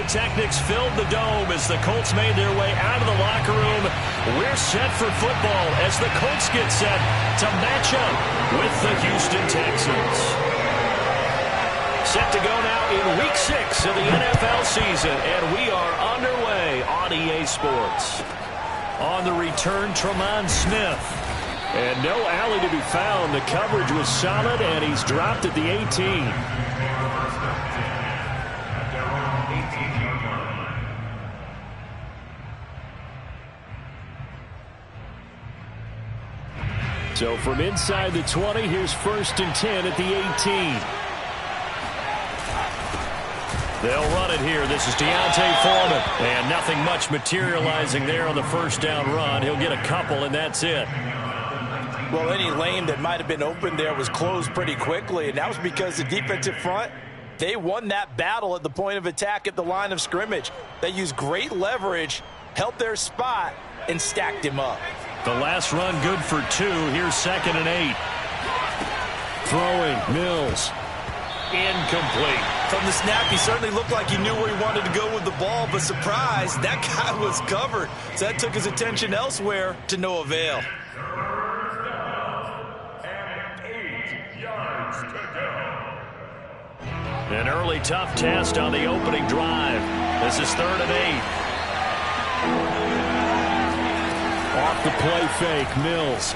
pyrotechnics filled the dome as the Colts made their way out of the locker room. We're set for football as the Colts get set to match up with the Houston Texans. Set to go now in Week 6 of the NFL season, and we are underway on EA Sports. On the return, Tremont Smith. And no alley to be found. The coverage was solid, and he's dropped at the 18. So from inside the 20, here's 1st and 10 at the 18. They'll run it here. This is Deontay Foreman. And nothing much materializing there on the first down run. He'll get a couple, and that's it. Well, any lane that might have been open there was closed pretty quickly, and that was because the defensive front, they won that battle at the point of attack at the line of scrimmage. They used great leverage, held their spot, and stacked him up. The last run good for 2. Here's 2nd and 8. Throwing, Mills. Incomplete. From the snap, he certainly looked like he knew where he wanted to go with the ball, but surprise, that guy was covered. So that took his attention elsewhere to no avail. An early tough test on the opening drive. This is 3rd and 8. Off the play fake, Mills.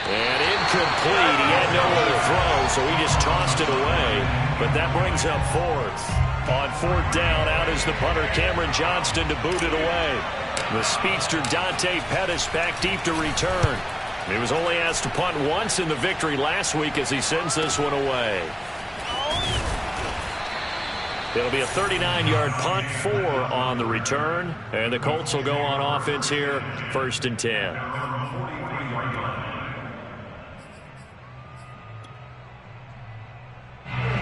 And incomplete. He had nowhere to throw, so he just tossed it away. But that brings up 4th. On 4th down, out is the punter, Cameron Johnston, to boot it away. The speedster Dante Pettis back deep to return. He was only asked to punt once in the victory last week as he sends this one away. It'll be a 39-yard punt, 4 on the return. And the Colts will go on offense here, 1st and 10.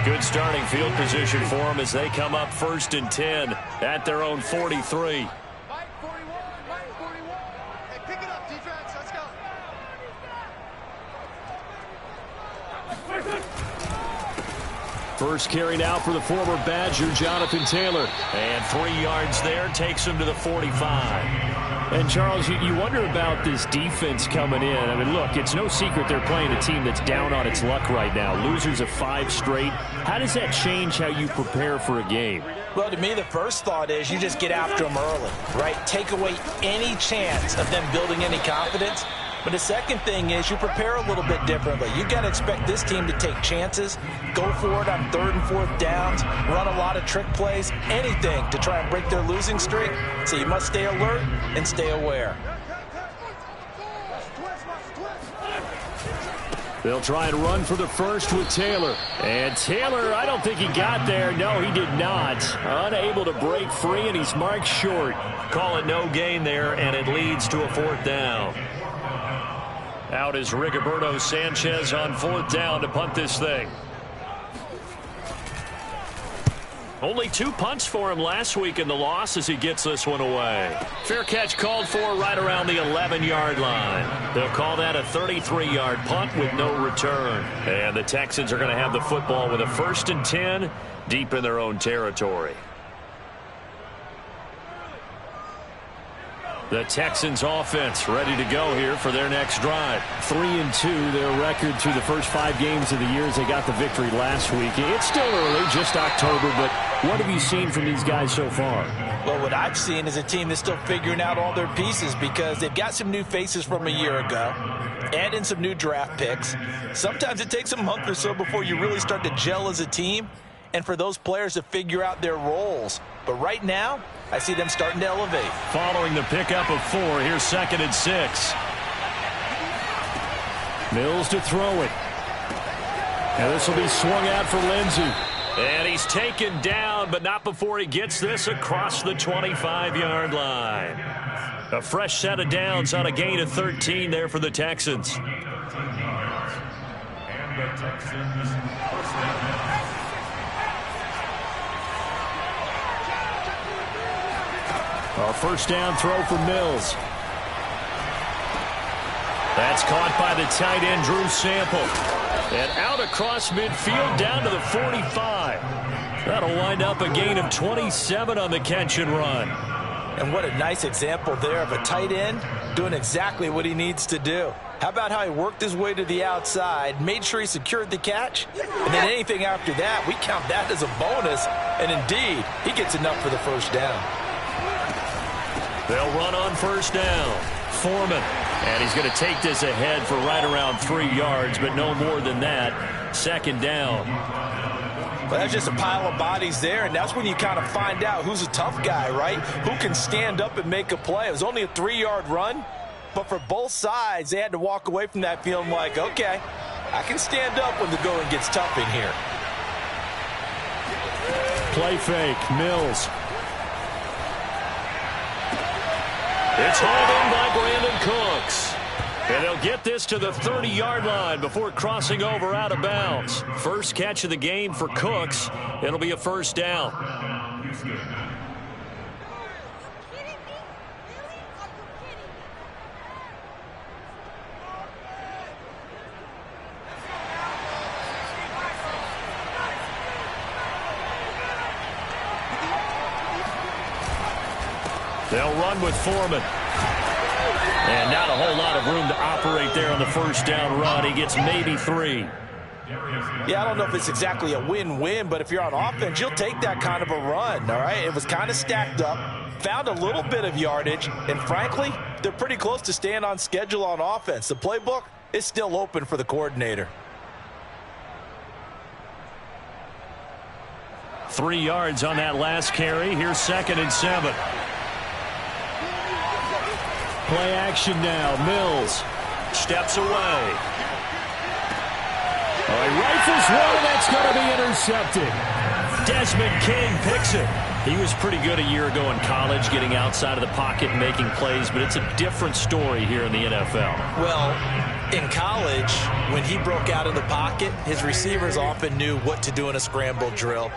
Good starting field position for them as they come up 1st and 10 at their own 43. First carry now for the former Badger, Jonathan Taylor. And 3 yards there takes him to the 45. And, Charles, you wonder about this defense coming in. I mean, look, it's no secret they're playing a team that's down on its luck right now. Losers of 5 straight. How does that change how you prepare for a game? Well, to me, the first thought is you just get after them early, right? Take away any chance of them building any confidence. But the second thing is you prepare a little bit differently. You've got to expect this team to take chances, go for it on 3rd and 4th downs, run a lot of trick plays, anything to try and break their losing streak. So you must stay alert and stay aware. They'll try and run for the first with Taylor. And Taylor, I don't think he got there. No, he did not. Unable to break free, and he's marked short. Call it no gain there, and it leads to a 4th down. Out is Rigoberto Sanchez on 4th down to punt this thing. Only 2 punts for him last week in the loss as he gets this one away. Fair catch called for right around the 11-yard line. They'll call that a 33-yard punt with no return. And the Texans are going to have the football with a 1st and 10 deep in their own territory. The Texans offense ready to go here for their next drive. 3-2, their record through the first 5 games of the year as they got the victory last week. It's still early, just October, but what have you seen from these guys so far? Well, what I've seen is a team that's still figuring out all their pieces because they've got some new faces from a year ago and in some new draft picks. Sometimes it takes a month or so before you really start to gel as a team and for those players to figure out their roles. But right now, I see them starting to elevate. Following the pickup of 4, here's 2nd and 6. Mills to throw it. And this will be swung out for Lindsey. And he's taken down, but not before he gets this across the 25-yard line. A fresh set of downs on a gain of 13 there for the Texans. And the Texans a first down throw for Mills. That's caught by the tight end, Drew Sample. And out across midfield down to the 45. That'll wind up a gain of 27 on the catch and run. And what a nice example there of a tight end doing exactly what he needs to do. How about how he worked his way to the outside, made sure he secured the catch, and then anything after that, we count that as a bonus. And indeed, he gets enough for the first down. They'll run on first down. Foreman. And he's going to take this ahead for right around 3 yards, but no more than that. Second down. Well, that's just a pile of bodies there, and that's when you kind of find out who's a tough guy, right? Who can stand up and make a play. It was only a 3-yard run, but for both sides, they had to walk away from that feeling like, okay, I can stand up when the going gets tough in here. Play fake, Mills. It's hauled in by Brandon Cooks. And they'll get this to the 30-yard line before crossing over out of bounds. First catch of the game for Cooks. It'll be a first down. They'll run with Foreman. And not a whole lot of room to operate there on the first down run. He gets maybe 3. Yeah, I don't know if it's exactly a win-win, but if you're on offense, you'll take that kind of a run, all right? It was kind of stacked up, found a little bit of yardage, and frankly, they're pretty close to staying on schedule on offense. The playbook is still open for the coordinator. 3 yards on that last carry. Here's 2nd and 7. Play action now. Mills steps away. He rifles one, and that's going to be intercepted. Desmond King picks it. He was pretty good a year ago in college, getting outside of the pocket and making plays, but it's a different story here in the NFL. Well, in college, when he broke out of the pocket, his receivers often knew what to do in a scramble drill,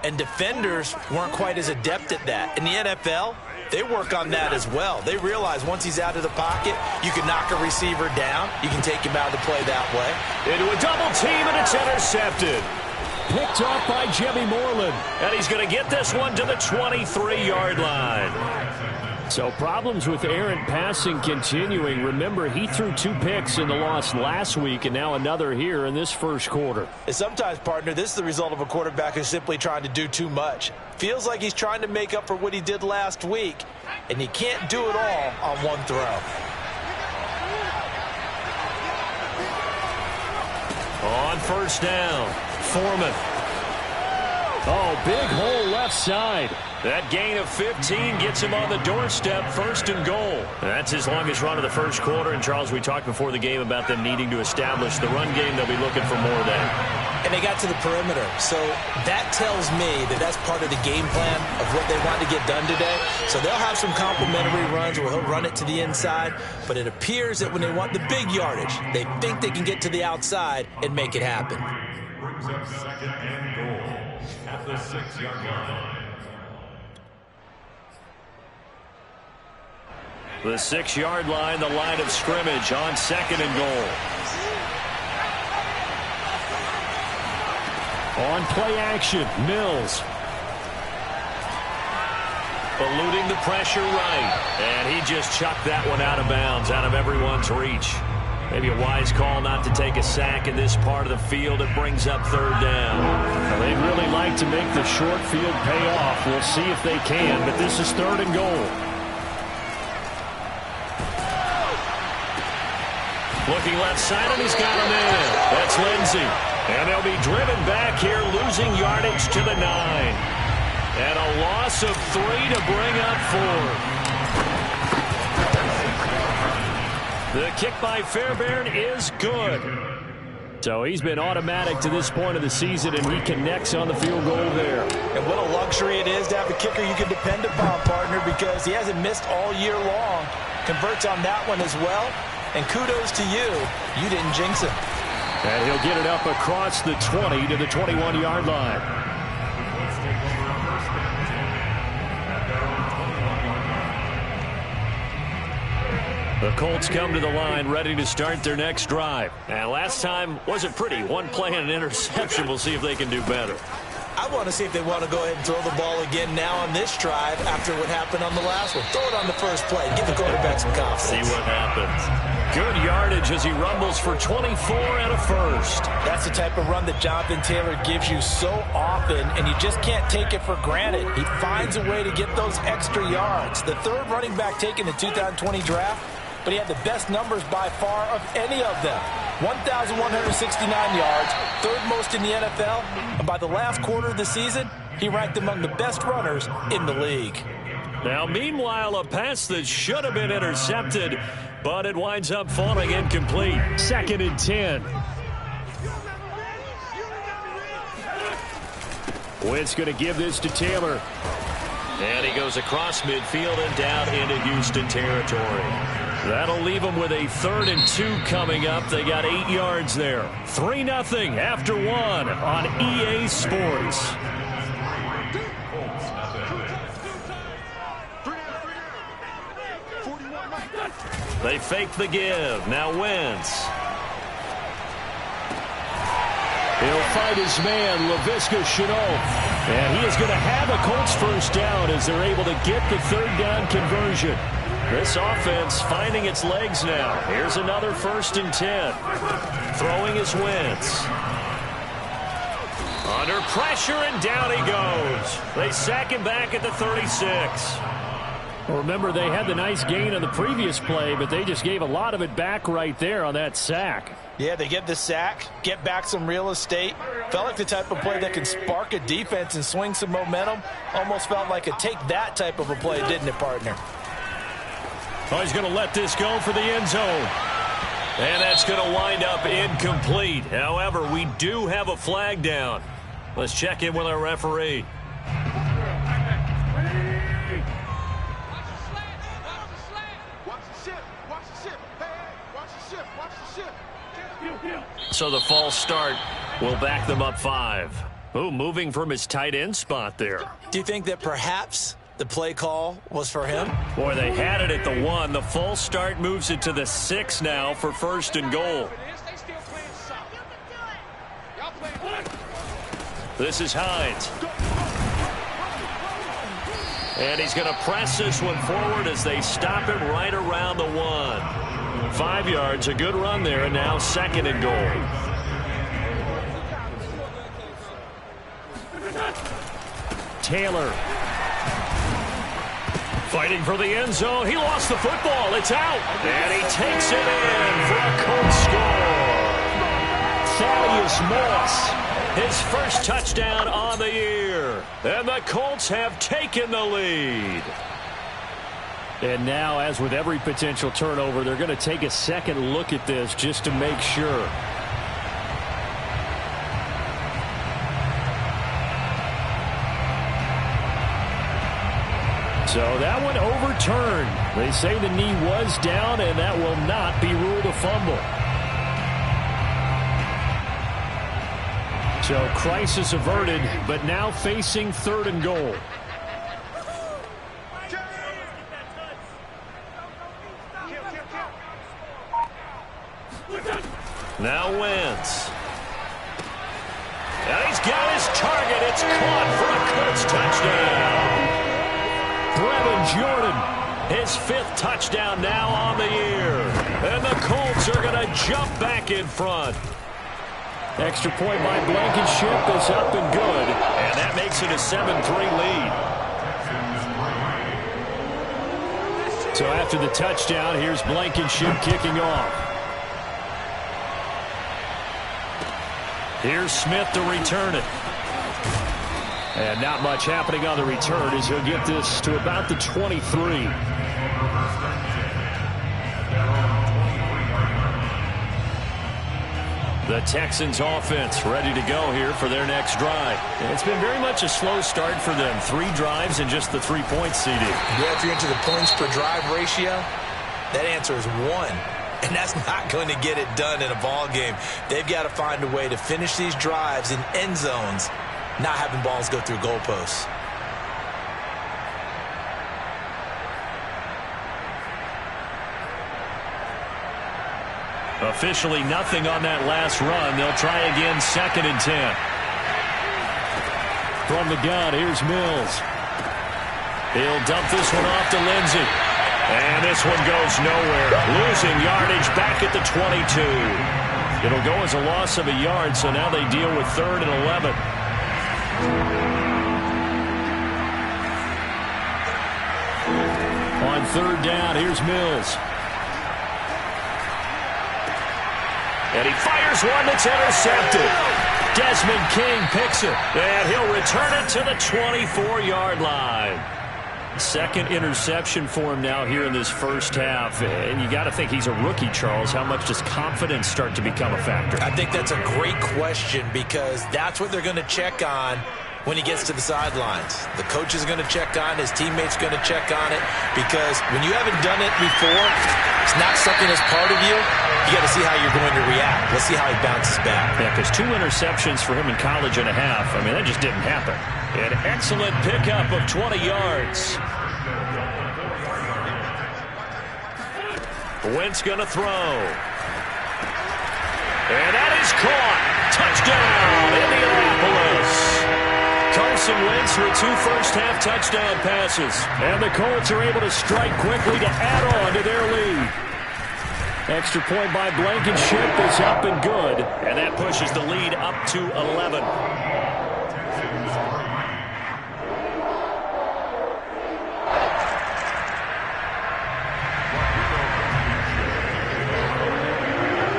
and defenders weren't quite as adept at that. In the NFL, they work on that as well. They realize once he's out of the pocket, you can knock a receiver down. You can take him out of the play that way. Into a double team, and it's intercepted. Picked off by Jimmy Moreland. And he's going to get this one to the 23-yard line. So problems with errant passing continuing. Remember, he threw 2 picks in the loss last week, and now another here in this first quarter. And sometimes, partner, this is the result of a quarterback who's simply trying to do too much. Feels like he's trying to make up for what he did last week, and he can't do it all on one throw. On first down, Foreman. Oh, big hole left side. That gain of 15 gets him on the doorstep, 1st and goal. That's his longest run of the first quarter. And, Charles, we talked before the game about them needing to establish the run game. They'll be looking for more of that. And they got to the perimeter. So that tells me that that's part of the game plan of what they want to get done today. So they'll have some complimentary runs where he'll run it to the inside. But it appears that when they want the big yardage, they think they can get to the outside and make it happen. Brings up 2nd and goal at the 6-yard line. The 6-yard line, the line of scrimmage on 2nd and goal. On play action, Mills. Eluding the pressure right. And he just chucked that one out of bounds, out of everyone's reach. Maybe a wise call not to take a sack in this part of the field. It brings up 3rd down. Well, they'd really like to make the short field pay off. We'll see if they can, but this is 3rd and goal. Looking left side, and he's got him in. That's Lindsey. And they'll be driven back here, losing yardage to the 9. And a loss of 3 to bring up 4. The kick by Fairbairn is good. So he's been automatic to this point of the season, and he connects on the field goal there. And what a luxury it is to have a kicker you can depend upon, partner, because he hasn't missed all year long. Converts on that one as well. And kudos to you. You didn't jinx him. And he'll get it up across the 20 to the 21-yard line. The Colts come to the line ready to start their next drive. And last time wasn't pretty. One play and an interception. We'll see if they can do better. I I want to see if they want to go ahead and throw the ball again now on this drive after what happened on the last one. Throw it on the first play. Give the quarterback some confidence. See what happens. Good yardage as he rumbles for 24 and a first. That's the type of run that Jonathan Taylor gives you so often, and you just can't take it for granted. He finds a way to get those extra yards. The third running back taken in the 2020 draft, but he had the best numbers by far of any of them. 1,169 yards, third most in the NFL, and by the last quarter of the season, he ranked among the best runners in the league. Now, meanwhile, a pass that should have been intercepted, but it winds up falling incomplete. 2nd and 10. Wentz going to give this to Taylor. And he goes across midfield and down into Houston territory. That'll leave them with a 3rd and 2 coming up. They got 8 yards there. 3-0 after 1 on EA Sports. They fake the give. Now Wentz. He'll find his man, Laviska Shenault. And he is going to have a Colts first down as they're able to get the 3rd down conversion. This offense finding its legs now. Here's another 1st and 10. Throwing is Wentz. Under pressure, and down he goes. They sack him back at the 36. Well, remember, they had the nice gain on the previous play, but they just gave a lot of it back right there on that sack. Yeah, they get the sack, get back some real estate. Felt like the type of play that can spark a defense and swing some momentum. Almost felt like a take-that type of a play, didn't it, partner? Oh, he's going to let this go for the end zone. And that's going to wind up incomplete. However, we do have a flag down. Let's check in with our referee. So the false start will back them up 5. Ooh, moving from his tight end spot there. Do you think that perhaps the play call was for him? Boy, they had it at the 1. The false start moves it to the 6 now for 1st and goal. This is Hines. And he's going to press this one forward as they stop him right around the 1. 5 yards, a good run there, and now 2nd and goal. Taylor. Fighting for the end zone. He lost the football. It's out. And he takes it in for a Colts score. Thaddeus Moss, his first touchdown on the year. And the Colts have taken the lead. And now, as with every potential turnover, they're going to take a second look at this just to make sure. So that one overturned. They say the knee was down, and that will not be ruled a fumble. So crisis averted, but now facing 3rd and goal. Now Wentz. And he's got his target. It's caught for a Colts touchdown. Brevin Jordan, his 5th touchdown now on the year. And the Colts are going to jump back in front. Extra point by Blankenship is up and good. And that makes it a 7-3 lead. So after the touchdown, here's Blankenship kicking off. Here's Smith to return it. And not much happening on the return as he'll get this to about the 23. The Texans offense ready to go here for their next drive. It's been very much a slow start for them. 3 drives and just the 3 points, CD. Yeah, if you're into the points per drive ratio, that answer is 1. And that's not going to get it done in a ball game. They've got to find a way to finish these drives in end zones, not having balls go through goalposts. Officially nothing on that last run. They'll try again, 2nd and 10. From the gun, here's Mills. He'll dump this one off to Lindsey. And this one goes nowhere. Losing yardage back at the 22. It'll go as a loss of a yard, so now they deal with 3rd and 11. On 3rd down, here's Mills. And he fires one that's intercepted. Desmond King picks it, and he'll return it to the 24-yard line. Second interception for him now here in this first half. And you got to think he's a rookie, Charles. How much does confidence start to become a factor? I think that's a great question because that's what they're going to check on when he gets to the sidelines. The coach is going to check on, his teammates going to check on it, because when you haven't done it before, it's not something that's part of you. You got to see how you're going to react. Let's see how he bounces back. Yeah, because 2 interceptions for him in college and a half. I mean, that just didn't happen. An excellent pickup of 20 yards. Wentz going to throw. And that is caught. Touchdown, Indianapolis. Carson Wentz with 2 first-half touchdown passes. And the Colts are able to strike quickly to add on to their lead. Extra point by Blankenship is up and good. And that pushes the lead up to 11.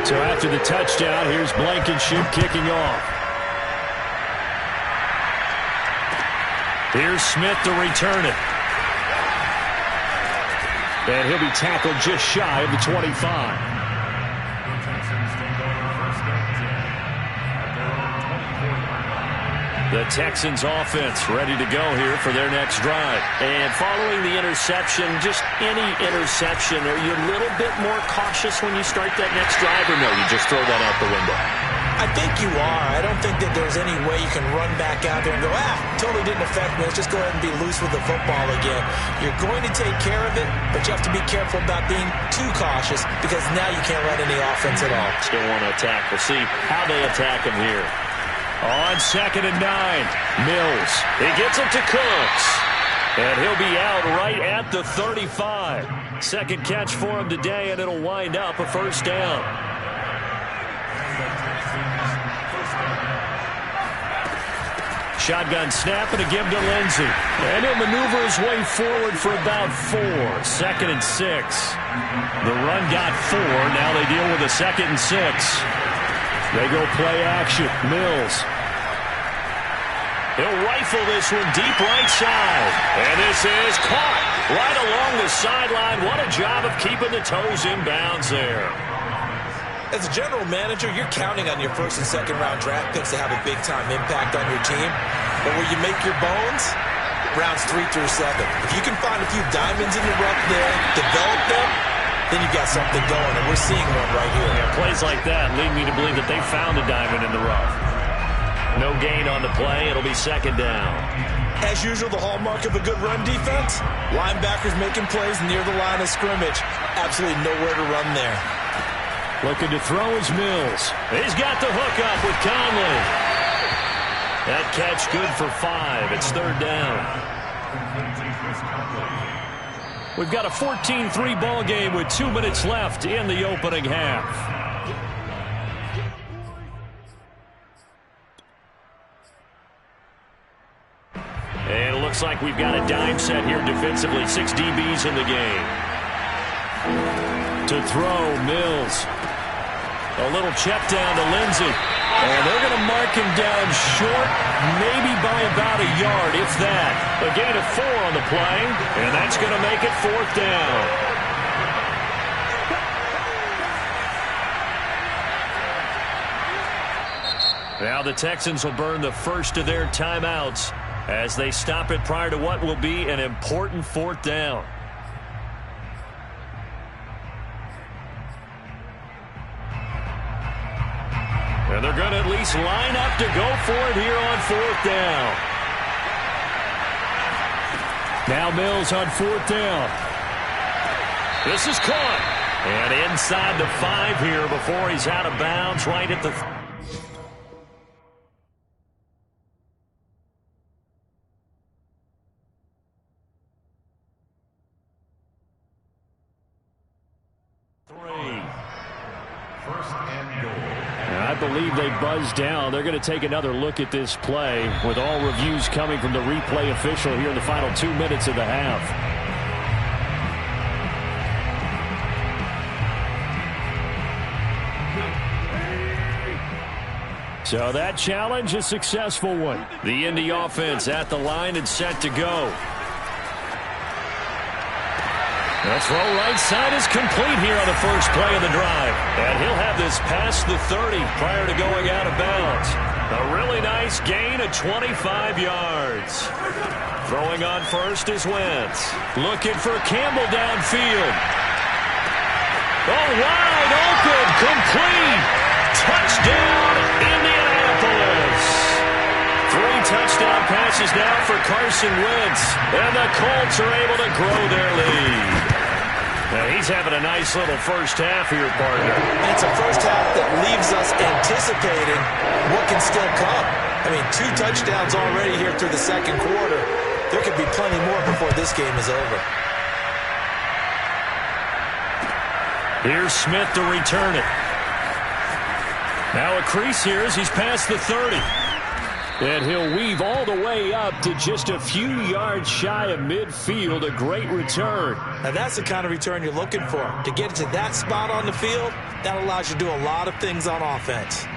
So after the touchdown, here's Blankenship kicking off. Here's Smith to return it. And he'll be tackled just shy of the 25. The Texans offense ready to go here for their next drive. And following the interception, just any interception, are you a little bit more cautious when you start that next drive, or no, you just throw that out the window? I think you are. I don't think that there's any way you can run back out there and go, totally didn't affect me. Let's just go ahead and be loose with the football again. You're going to take care of it, but you have to be careful about being too cautious because now you can't run any offense at all. Still want to attack. We'll see how they attack him here. On 2nd and 9, Mills. He gets it to Cooks. And he'll be out right at the 35. Second catch for him today, and it'll wind up a first down. Shotgun snap and a give to Lindsey. And he'll maneuver his way forward for about 4. 2nd and 6. The run got 4. Now they deal with a 2nd and 6. They go play action. Mills. He'll rifle this one deep right side. And this is caught right along the sideline. What a job of keeping the toes in bounds there. As a general manager, you're counting on your 1st and 2nd round draft picks to have a big-time impact on your team. But where you make your bones, rounds 3 through 7. If you can find a few diamonds in the rough there, develop them, then you've got something going, and we're seeing one right here. Yeah, plays like that lead me to believe that they found a diamond in the rough. No gain on the play. It'll be 2nd down. As usual, the hallmark of a good run defense, linebackers making plays near the line of scrimmage. Absolutely nowhere to run there. Looking to throw is Mills. He's got the hook up with Conley. That catch good for 5. It's 3rd down. We've got a 14-3 ball game with 2 minutes left in the opening half. And it looks like we've got a dime set here defensively. 6 DBs in the game. To throw, Mills. A little check down to Lindsey. And they're going to mark him down short, maybe by about a yard, if that. A gain of 4 on the play, and that's going to make it 4th down. Now the Texans will burn the first of their timeouts as they stop it prior to what will be an important 4th down. And they're going to at least line up to go for it here on 4th down. Now Mills on 4th down. This is caught. And inside the 5 here before he's out of bounds right at the 3. First and goal. And I believe they buzzed down. They're going to take another look at this play with all reviews coming from the replay official here in the final 2 minutes of the half. So that challenge, a successful one. The Indy offense at the line and set to go. The throw right side is complete here on the first play of the drive. And he'll have this past the 30 prior to going out of bounds. A really nice gain of 25 yards. Throwing on first is Wentz. Looking for Campbell downfield. Oh, wide open, complete. Touchdown, Indianapolis. 3 touchdown passes now for Carson Wentz. And the Colts are able to grow their lead. Now he's having a nice little first half here, partner. And it's a first half that leaves us anticipating what can still come. I mean, 2 touchdowns already here through the second quarter. There could be plenty more before this game is over. Here's Smith to return it. Now a crease here as he's past the 30. And he'll weave all the way up to just a few yards shy of midfield. A great return. Now that's the kind of return you're looking for. To get to that spot on the field, that allows you to do a lot of things on offense.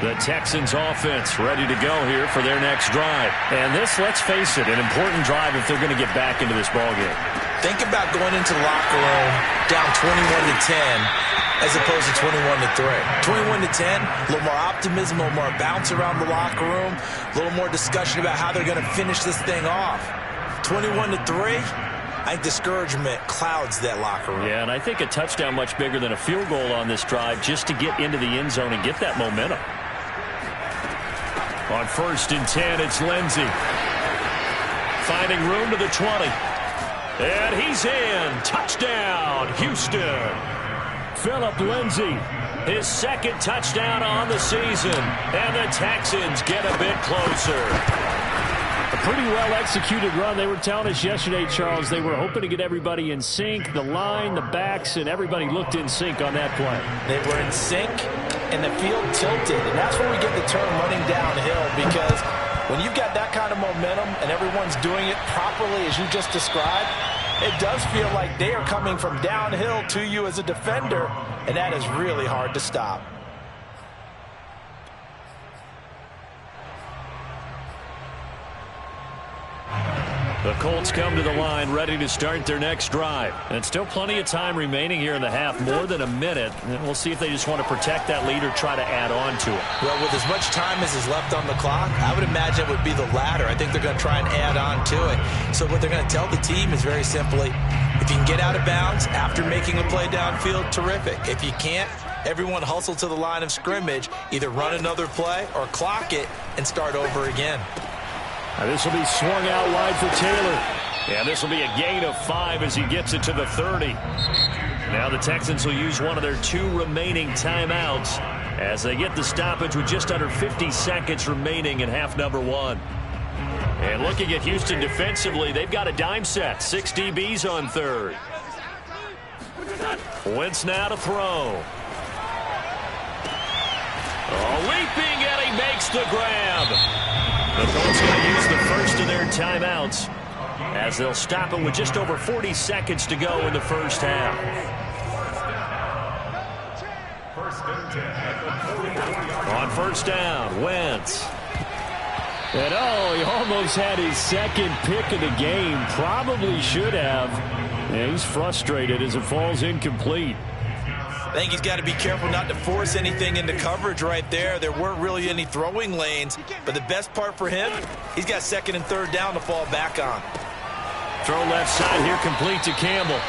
The Texans offense ready to go here for their next drive. And this, let's face it, an important drive if they're going to get back into this ballgame. Think about going into the locker room down 21-10 as opposed to 21-3. 21-10, a little more optimism, a little more bounce around the locker room, a little more discussion about how they're going to finish this thing off. 21-3, I think discouragement clouds that locker room. Yeah, and I think a touchdown much bigger than a field goal on this drive just to get into the end zone and get that momentum. On 1st and 10, it's Lindsey. Finding room to the 20. And he's in. Touchdown, Houston. Phillip Lindsay, his 2nd touchdown on the season. And the Texans get a bit closer. A pretty well-executed run. They were telling us yesterday, Charles, they were hoping to get everybody in sync, the line, the backs, and everybody looked in sync on that play. They were in sync, and the field tilted. And that's where we get the term running downhill, because when you've got that kind of momentum and everyone's doing it properly as you just described, it does feel like they are coming from downhill to you as a defender, and that is really hard to stop. The Colts come to the line ready to start their next drive. And still plenty of time remaining here in the half, more than a minute. And we'll see if they just want to protect that lead or try to add on to it. Well, with as much time as is left on the clock, I would imagine it would be the latter. I think they're going to try and add on to it. So what they're going to tell the team is very simply, if you can get out of bounds after making a play downfield, terrific. If you can't, everyone hustle to the line of scrimmage, either run another play or clock it and start over again. Now this will be swung out wide for Taylor. And this will be a gain of 5 as he gets it to the 30. Now the Texans will use one of their 2 remaining timeouts as they get the stoppage with just under 50 seconds remaining in half number 1. And looking at Houston defensively, they've got a dime set. 6 DBs on 3rd. Wentz now to throw. Oh, leaping, and he makes the grab. The Colts going to use the first of their timeouts as they'll stop it with just over 40 seconds to go in the first half. On 1st down, Wentz. And he almost had his 2nd pick of the game. Probably should have. And he's frustrated as it falls incomplete. I think he's got to be careful not to force anything into coverage right there. There weren't really any throwing lanes, but the best part for him, he's got 2nd and 3rd down to fall back on. Throw left side here complete to Campbell.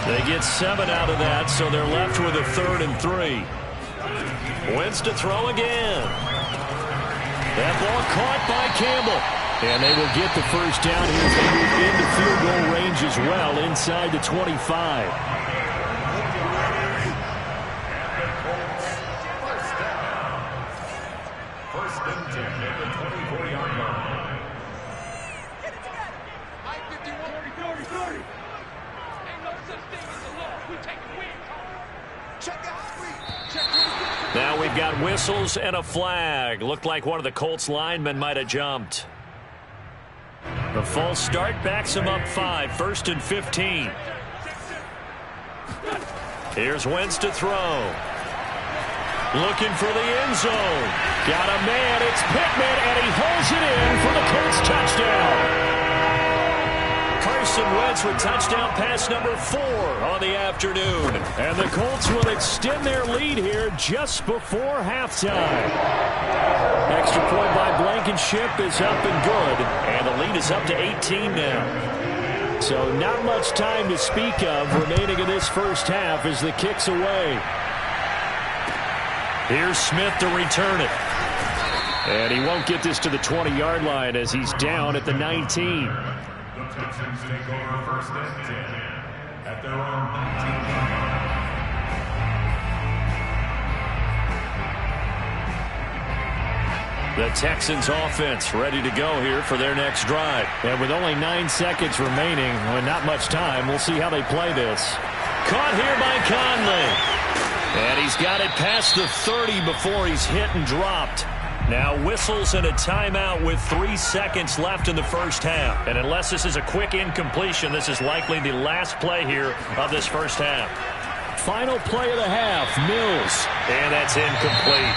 They get 7 out of that, so they're left with a 3rd and 3. Wentz to throw again. That ball caught by Campbell. And they will get the first down here as they move into field goal range as well inside the 25. we've got whistles and a flag. Looked like one of the Colts linemen might have jumped. The false start backs him up 5, 1st and 15. Here's Wentz to throw. Looking for the end zone. Got a man, it's Pittman, and he holds it in for the Colts touchdown. Carson Wentz with touchdown pass number 4 on the afternoon. And the Colts will extend their lead here just before halftime. Extra point by Blankenship is up and good. And the lead is up to 18 now. So not much time to speak of remaining in this first half as the kick's away. Here's Smith to return it. And he won't get this to the 20-yard line as he's down at the 19. The Texans take over 1st and 10 at their own 19-yard line. The Texans offense ready to go here for their next drive. And with only 9 seconds remaining, and not much time, we'll see how they play this. Caught here by Conley. And he's got it past the 30 before he's hit and dropped. Now whistles and a timeout with 3 seconds left in the first half. And unless this is a quick incompletion, this is likely the last play here of this first half. Final play of the half, Mills. And that's incomplete.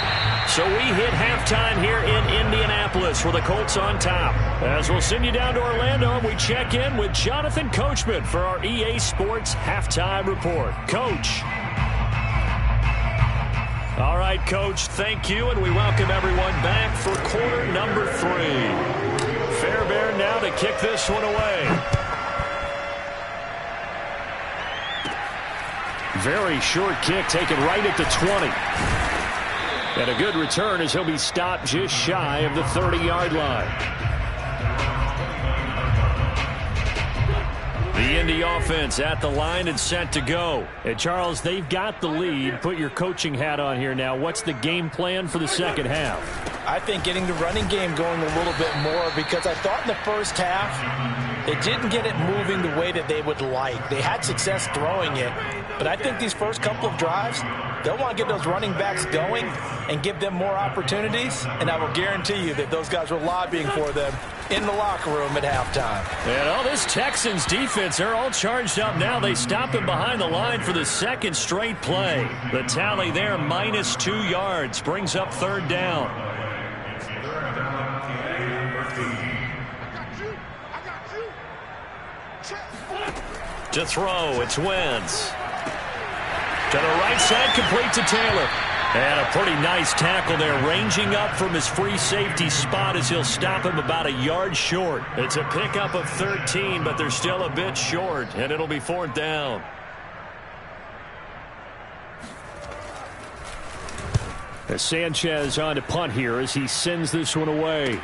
So we hit halftime here in Indianapolis with the Colts on top. As we'll send you down to Orlando, and we check in with Jonathan Coachman for our EA Sports Halftime Report. Coach. All right, Coach, thank you, and we welcome everyone back for quarter number 3. Fairbairn now to kick this one away. Very short kick taken right at the 20. And a good return as he'll be stopped just shy of the 30-yard line. The Indy offense at the line and set to go. And Charles, they've got the lead. Put your coaching hat on here now. What's the game plan for the second half? I think getting the running game going a little bit more, because I thought in the first half they didn't get it moving the way that they would like. They had success throwing it, but I think these first couple of drives, they'll want to get those running backs going and give them more opportunities, and I will guarantee you that those guys were lobbying for them in the locker room at halftime. And all this Texans defense, they're all charged up now. They stop him behind the line for the second straight play. The tally there, -2 yards, brings up 3rd down. To throw, it's Wentz. To the right side, complete to Taylor. And a pretty nice tackle there, ranging up from his free safety spot as he'll stop him about a yard short. It's a pickup of 13, but they're still a bit short, and it'll be 4th down. As Sanchez on to punt here as he sends this one away.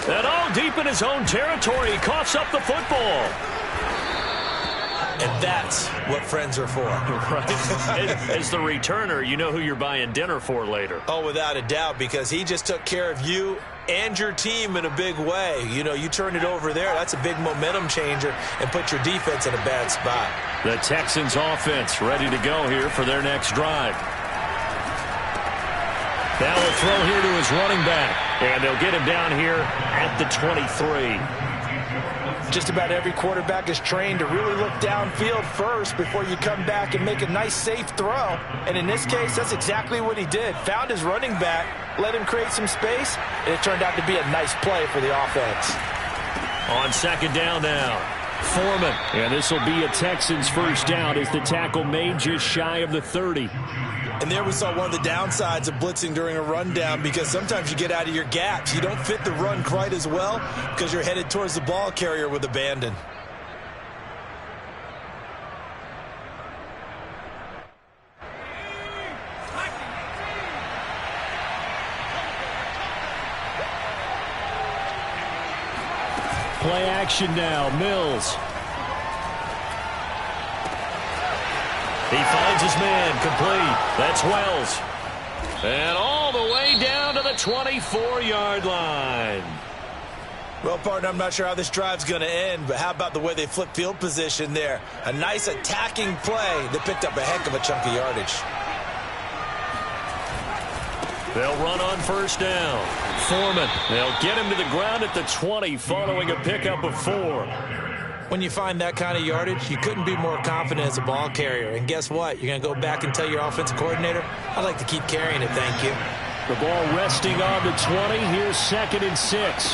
And all deep in his own territory, he coughs up the football. And that's what friends are for. Right. As the returner, you know who you're buying dinner for later. Oh, without a doubt, because he just took care of you and your team in a big way. You know, you turn it over there, that's a big momentum changer, and put your defense in a bad spot. The Texans offense ready to go here for their next drive. Now a throw here to his running back, and they'll get him down here at the 23. Just about every quarterback is trained to really look downfield first before you come back and make a nice, safe throw. And in this case, that's exactly what he did. Found his running back, let him create some space, and it turned out to be a nice play for the offense. On 2nd down now, Foreman. And this will be a Texans first down as the tackle made just shy of the 30. And there we saw one of the downsides of blitzing during a rundown, because sometimes you get out of your gaps. You don't fit the run quite as well because you're headed towards the ball carrier with abandon. Play action now, Mills. He finds his man, complete. That's Wells. And all the way down to the 24-yard line. Well, partner, I'm not sure how this drive's going to end, but how about the way they flip field position there? A nice attacking play that picked up a heck of a chunk of yardage. They'll run on first down. Foreman, they'll get him to the ground at the 20 following a pickup of 4. When you find that kind of yardage, you couldn't be more confident as a ball carrier. And guess what? You're going to go back and tell your offensive coordinator, I'd like to keep carrying it, thank you. The ball resting on the 20. Here's 2nd and 6.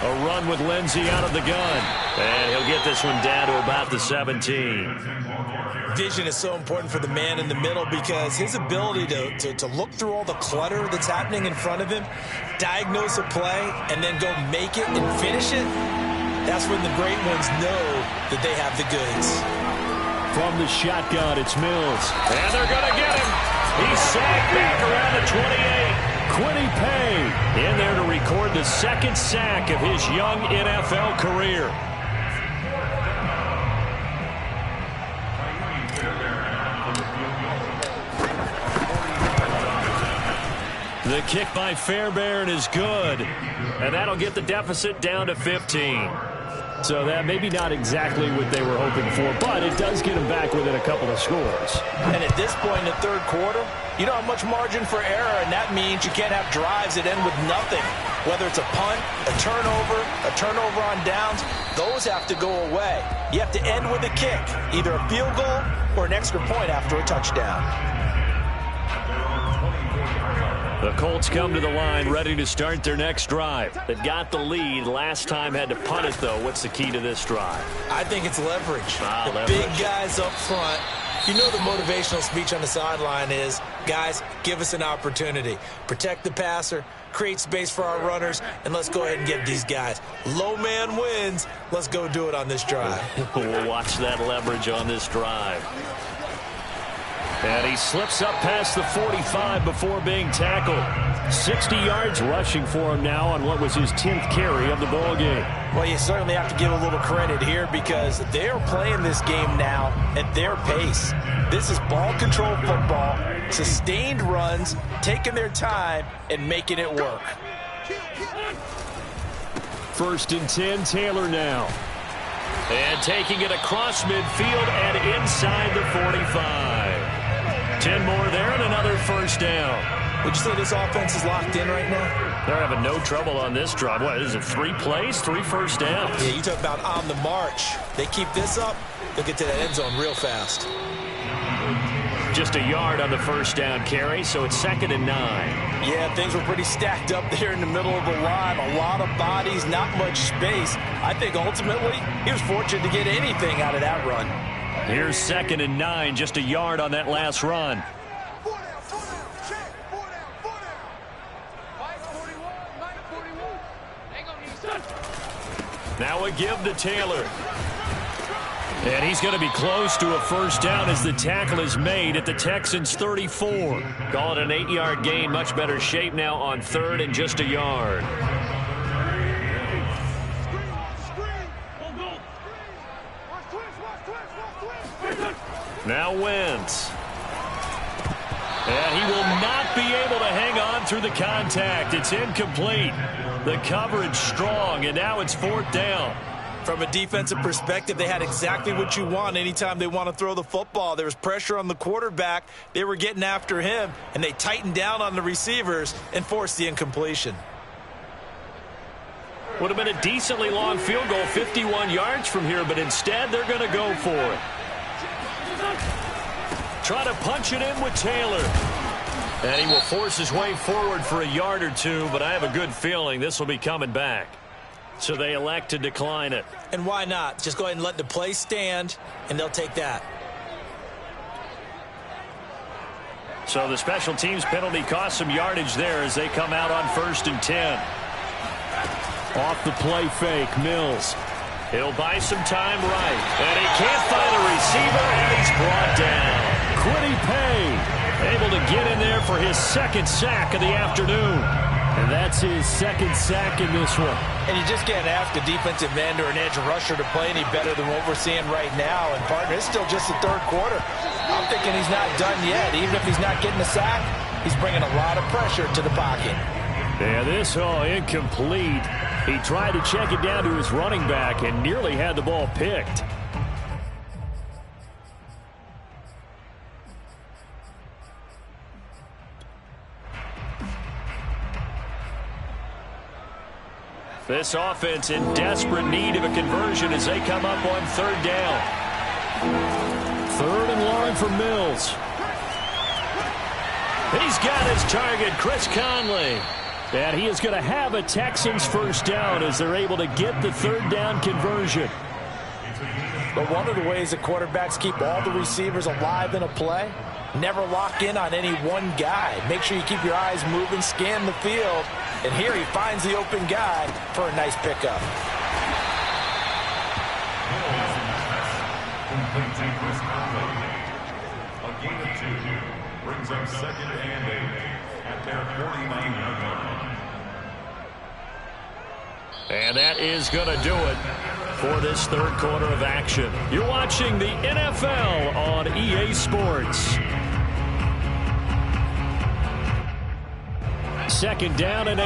A run with Lindsey out of the gun. And he'll get this one down to about the 17. Vision is so important for the man in the middle because his ability to look through all the clutter that's happening in front of him, diagnose a play, and then go make it and finish it, that's when the great ones know that they have the goods. From the shotgun, it's Mills. And they're going to get him. He's sacked back around the 28. Quiddy Pay in there to record the 2nd sack of his young NFL career. The kick by Fairbairn is good, and that'll get the deficit down to 15. So that maybe not exactly what they were hoping for, but it does get them back within a couple of scores. And at this point in the third quarter, you don't have much margin for error, and that means you can't have drives that end with nothing. Whether it's a punt, a turnover on downs, those have to go away. You have to end with a kick, either a field goal or an extra point after a touchdown. The Colts come to the line ready to start their next drive. They've got the lead. Last time had to punt it, though. What's the key to this drive? I think it's leverage. Leverage. Big guys up front. You know the motivational speech on the sideline is, guys, give us an opportunity. Protect the passer, create space for our runners, and let's go ahead and get these guys. Low man wins. Let's go do it on this drive. We'll watch that leverage on this drive. And he slips up past the 45 before being tackled. 60 yards rushing for him now on what was his 10th carry of the ball game. Well, you certainly have to give a little credit here because they're playing this game now at their pace. This is ball control football, sustained runs, taking their time, and making it work. 1st and 10, Taylor now. And taking it across midfield and inside the 45. 10 more there and another first down. Would you say this offense is locked in right now? They're having no trouble on this drive. What is it, 3 plays, 3 first downs? Yeah, you talk about on the march. They keep this up, they'll get to that end zone real fast. Just a yard on the first down carry, so it's 2nd and 9. Yeah, things were pretty stacked up there in the middle of the line. A lot of bodies, not much space. I think ultimately he was fortunate to get anything out of that run. Here's 2nd and 9, just a yard on that last run. Now a give to Taylor. And he's going to be close to a first down as the tackle is made at the Texans' 34. Call it an 8-yard gain. Much better shape now on 3rd and just a yard. Now Wentz. And he will not be able to hang on through the contact. It's incomplete. The coverage strong, and now it's 4th down. From a defensive perspective, they had exactly what you want anytime they want to throw the football. There was pressure on the quarterback. They were getting after him, and they tightened down on the receivers and forced the incompletion. Would have been a decently long field goal, 51 yards from here, but instead they're going to go for it. Try to punch it in with Taylor. And he will force his way forward for a yard or two, but I have a good feeling this will be coming back. So they elect to decline it. And why not? Just go ahead and let the play stand, and they'll take that. So the special teams penalty cost some yardage there as they come out on 1st and 10. Off the play fake, Mills. He'll buy some time right. And he can't find a receiver, and he's brought down. Quiddy Pay able to get in there for his 2nd sack of the afternoon. And that's his 2nd sack in this one. And you just can't ask a defensive end or an edge rusher to play any better than what we're seeing right now. And, partner, it's still just the 3rd quarter. I'm thinking he's not done yet. Even if he's not getting a sack, he's bringing a lot of pressure to the pocket. Yeah, this incomplete. He tried to check it down to his running back and nearly had the ball picked. This offense in desperate need of a conversion as they come up on third down. Third and long for Mills. He's got his target, Chris Conley. And he is going to have a Texans first down as they're able to get the third down conversion. But one of the ways that quarterbacks keep all the receivers alive in a play, never lock in on any one guy. Make sure you keep your eyes moving, scan the field, and here he finds the open guy for a nice pickup. A gain of 2 brings up 2nd and 8 at their 49-yard line. And that is going to do it for this third quarter of action. You're watching the NFL on EA Sports. Second down and 8.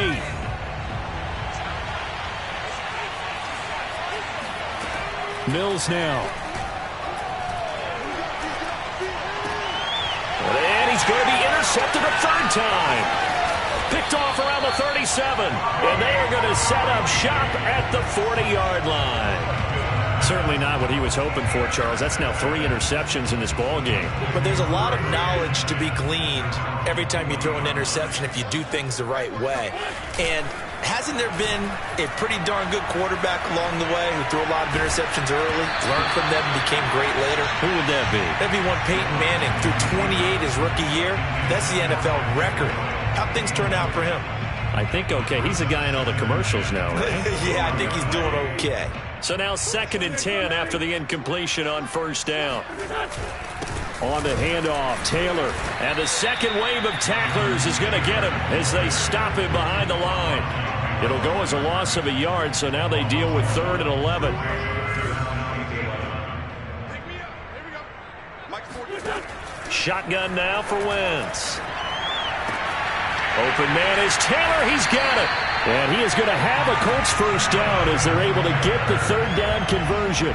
Mills now. And he's going to be intercepted a third time. Picked off around the 37. And they are going to set up shop at the 40-yard line. Certainly not what he was hoping for, Charles. That's now 3 interceptions in this ball game. But there's a lot of knowledge to be gleaned every time you throw an interception if you do things the right way. And hasn't there been a pretty darn good quarterback along the way who threw a lot of interceptions early, learned from them, became great later? Who would that be? That'd be one Peyton Manning, threw 28 his rookie year. That's the NFL record. How'd things turn out for him? I think okay. He's the guy in all the commercials now, right? Yeah, I think he's doing okay. So now 2nd and 10 after the incompletion on first down. On the handoff, Taylor. And the second wave of tacklers is going to get him as they stop him behind the line. It'll go as a loss of a yard, so now they deal with 3rd and 11. Shotgun now for Wentz. Open man is Taylor. He's got it. And he is going to have a Colts first down as they're able to get the third down conversion.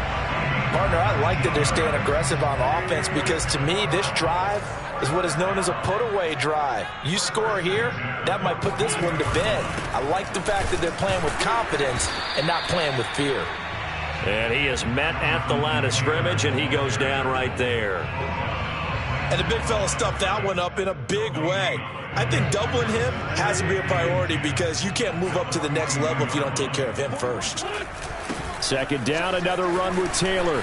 Partner, I like that they're staying aggressive on offense because to me, this drive is what is known as a put-away drive. You score here, that might put this one to bed. I like the fact that they're playing with confidence and not playing with fear. And he is met at the line of scrimmage, and he goes down right there. And the big fella stuffed that one up in a big way. I think doubling him has to be a priority because you can't move up to the next level if you don't take care of him first. Second down, another run with Taylor.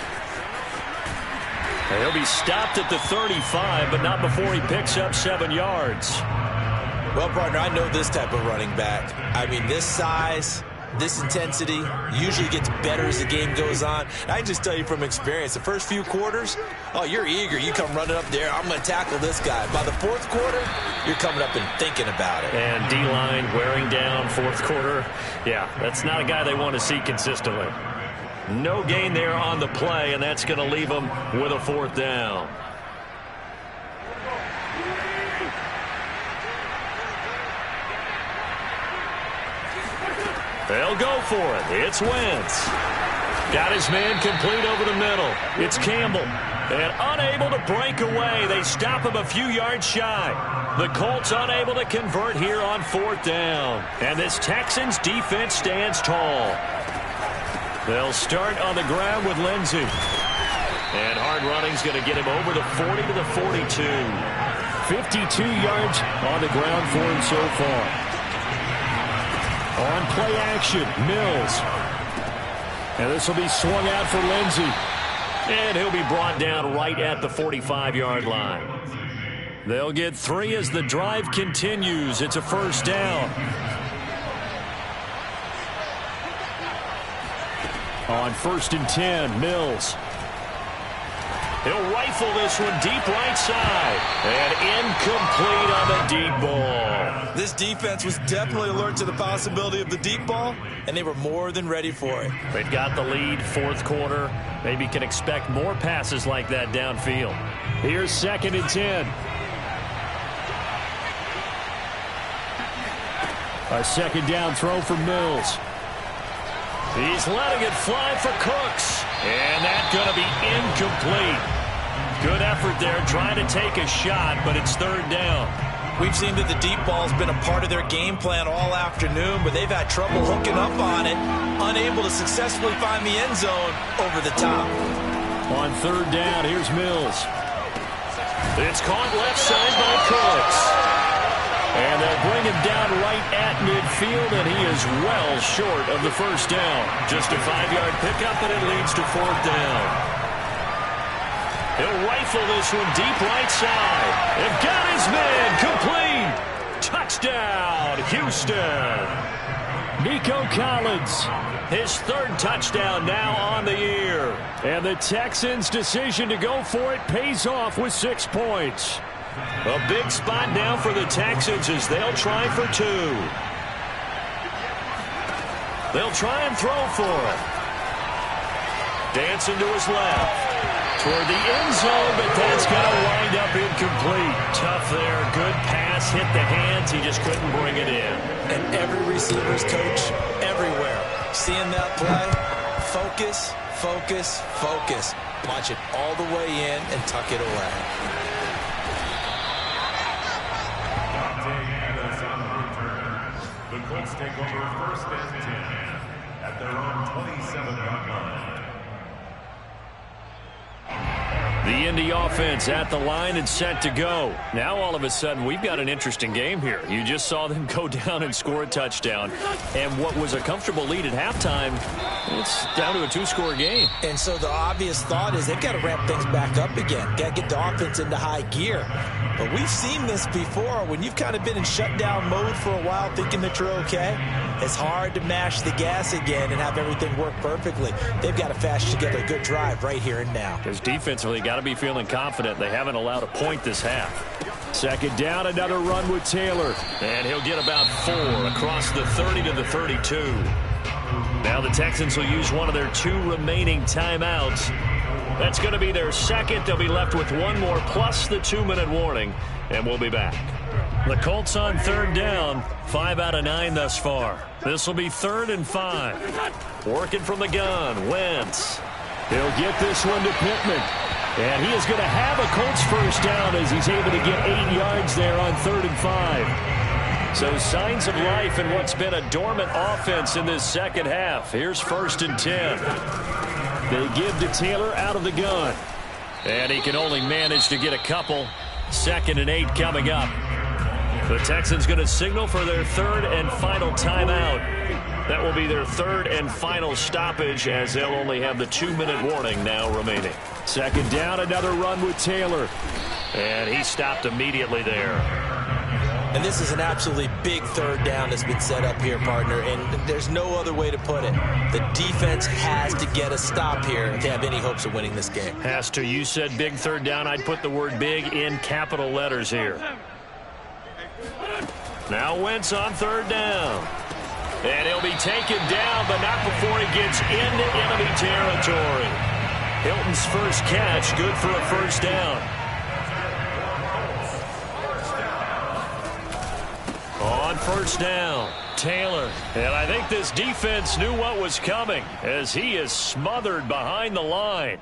He'll be stopped at the 35, but not before he picks up 7 yards. Well, partner, I know this type of running back. I mean, this size, this intensity usually gets better as the game goes on. I can just tell you from experience, the first few quarters, oh, you're eager. You come running up there, I'm going to tackle this guy. By the fourth quarter, you're coming up and thinking about it. And D-line wearing down fourth quarter. Yeah, that's not a guy they want to see consistently. No gain there on the play, and that's going to leave them with a 4th down. They'll go for it. It's Wentz. Got his man complete over the middle. It's Campbell. And unable to break away. They stop him a few yards shy. The Colts unable to convert here on 4th down. And this Texans defense stands tall. They'll start on the ground with Lindsey. And hard running's going to get him over the 40 to the 42. 52 yards on the ground for him so far. On play action, Mills. And this will be swung out for Lindsey. And he'll be brought down right at the 45-yard line. They'll get 3 as the drive continues. It's a first down. On 1st and 10, Mills. He'll rifle this one deep right side. And incomplete on the deep ball. This defense was definitely alert to the possibility of the deep ball, and they were more than ready for it. They've got the lead, 4th quarter. Maybe can expect more passes like that downfield. Here's 2nd and 10. A second down throw for Mills. He's letting it fly for Cooks. And that's going to be incomplete. Good effort there trying to take a shot, but it's 3rd down. We've seen that the deep ball's been a part of their game plan all afternoon, but they've had trouble hooking up on it, unable to successfully find the end zone over the top. On third down, here's Mills. It's caught left side by Cooks. And they'll bring him down right at midfield, and he is well short of the first down. Just a 5-yard pickup, and it leads to fourth down. He'll rifle this one deep right side. They've got his man complete. Touchdown, Houston. Nico Collins, his third touchdown now on the year. And the Texans' decision to go for it pays off with 6 points. A big spot now for the Texans as they'll try for 2. They'll try and throw for it. Dancing to his left. Toward the end zone, but that's going to wind up incomplete. Tough there. Good pass. Hit the hands. He just couldn't bring it in. And every receiver's coach everywhere. Seeing that play, focus, focus, focus. Watch it all the way in and tuck it away. The Colts take over first and 10 at their own 27-yard line. The Indy offense at the line and set to go. Now all of a sudden we've got an interesting game here. You just saw them go down and score a touchdown. And what was a comfortable lead at halftime, it's down to a 2-score game. And so the obvious thought is they've got to ramp things back up again. Got to get the offense into high gear. But we've seen this before. When you've kind of been in shutdown mode for a while thinking that you're okay, it's hard to mash the gas again and have everything work perfectly. They've got to fashion together a good drive right here and now. Because defensively, got to be feeling confident. They haven't allowed a point this half. Second down, another run with Taylor. And he'll get about 4 across the 30 to the 32. Now the Texans will use one of their 2 remaining timeouts. That's going to be their second. They'll be left with 1 more plus the 2-minute warning, and we'll be back. The Colts on third down, 5 out of 9 thus far. This will be 3rd and 5. Working from the gun, Wentz. He'll get this one to Pittman. And he is going to have a Colts first down as he's able to get 8 yards there on 3rd and 5. So signs of life in what's been a dormant offense in this second half. Here's 1st and 10. They give to Taylor out of the gun. And he can only manage to get a couple. 2nd and 8 coming up. The Texans going to signal for their 3rd and final timeout. That will be their 3rd and final stoppage as they'll only have the 2-minute warning now remaining. Second down, another run with Taylor. And he stopped immediately there. And this is an absolutely big 3rd down that's been set up here, partner, and there's no other way to put it. The defense has to get a stop here if they have any hopes of winning this game. Has to. You said big 3rd down. I'd put the word big in capital letters here. Now Wentz on 3rd down. And he'll be taken down, but not before he gets into enemy territory. Hilton's first catch, good for a first down. On first down, Taylor. And I think this defense knew what was coming as he is smothered behind the line.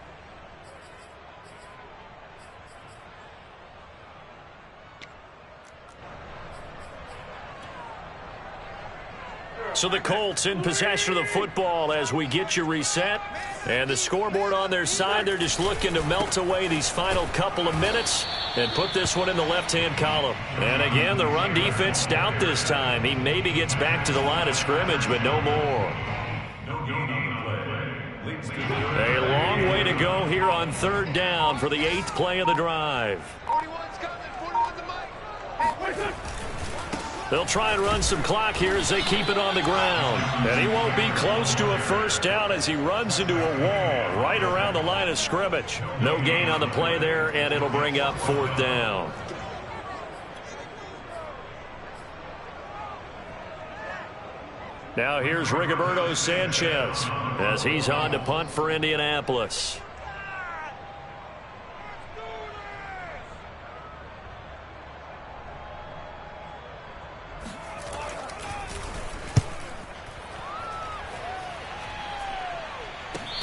So the Colts in possession of the football as we get you reset. And the scoreboard on their side, they're just looking to melt away these final couple of minutes and put this one in the left-hand column. And again, the run defense stout this time. He maybe gets back to the line of scrimmage, but no more. A long way to go here on 3rd down for the 8th play of the drive. They'll try and run some clock here as they keep it on the ground. And he won't be close to a first down as he runs into a wall right around the line of scrimmage. No gain on the play there, and it'll bring up 4th down. Now here's Rigoberto Sanchez as he's on to punt for Indianapolis.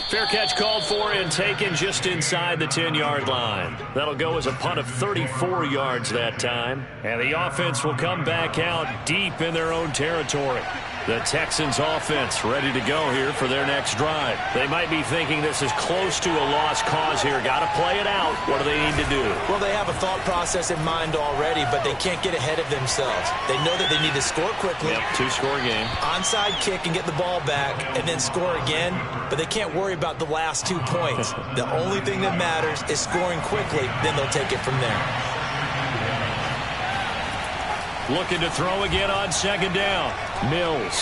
Fair catch called for and taken just inside the 10-yard line. That'll go as a punt of 34 yards that time. And the offense will come back out deep in their own territory. The Texans offense ready to go here for their next drive. They might be thinking this is close to a lost cause here. Got to play it out. What do they need to do? Well, they have a thought process in mind already, but they can't get ahead of themselves. They know that they need to score quickly. Yep, two-score game. Onside kick and get the ball back and then score again, but they can't worry about the last 2 points. The only thing that matters is scoring quickly, then they'll take it from there. Looking to throw again on second down. Mills.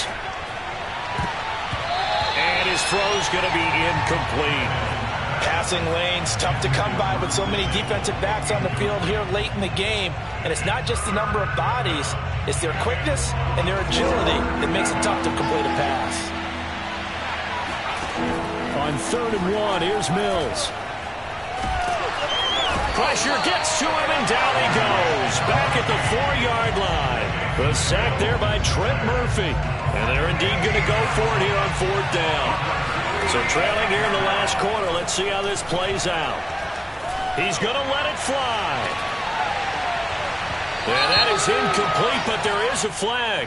And his throw's going to be incomplete. Passing lanes, tough to come by with so many defensive backs on the field here late in the game. And it's not just the number of bodies, it's their quickness and their agility that makes it tough to complete a pass. On 3rd and 1, here's Mills. Pressure gets to him, and down he goes. Back at the 4-yard line. The sack there by Trent Murphy. And they're indeed going to go for it here on 4th down. So trailing here in the last quarter. Let's see how this plays out. He's going to let it fly. And that is incomplete, but there is a flag.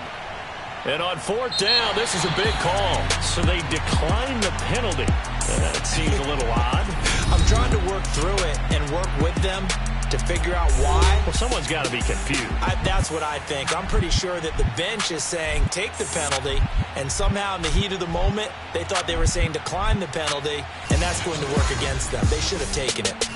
And on 4th down, this is a big call. So they decline the penalty. That seems a little odd. I'm trying to work through it and work with them to figure out why. Well, someone's got to be confused. That's what I think. I'm pretty sure that the bench is saying take the penalty, and somehow in the heat of the moment, they thought they were saying decline the penalty, and that's going to work against them. They should have taken it.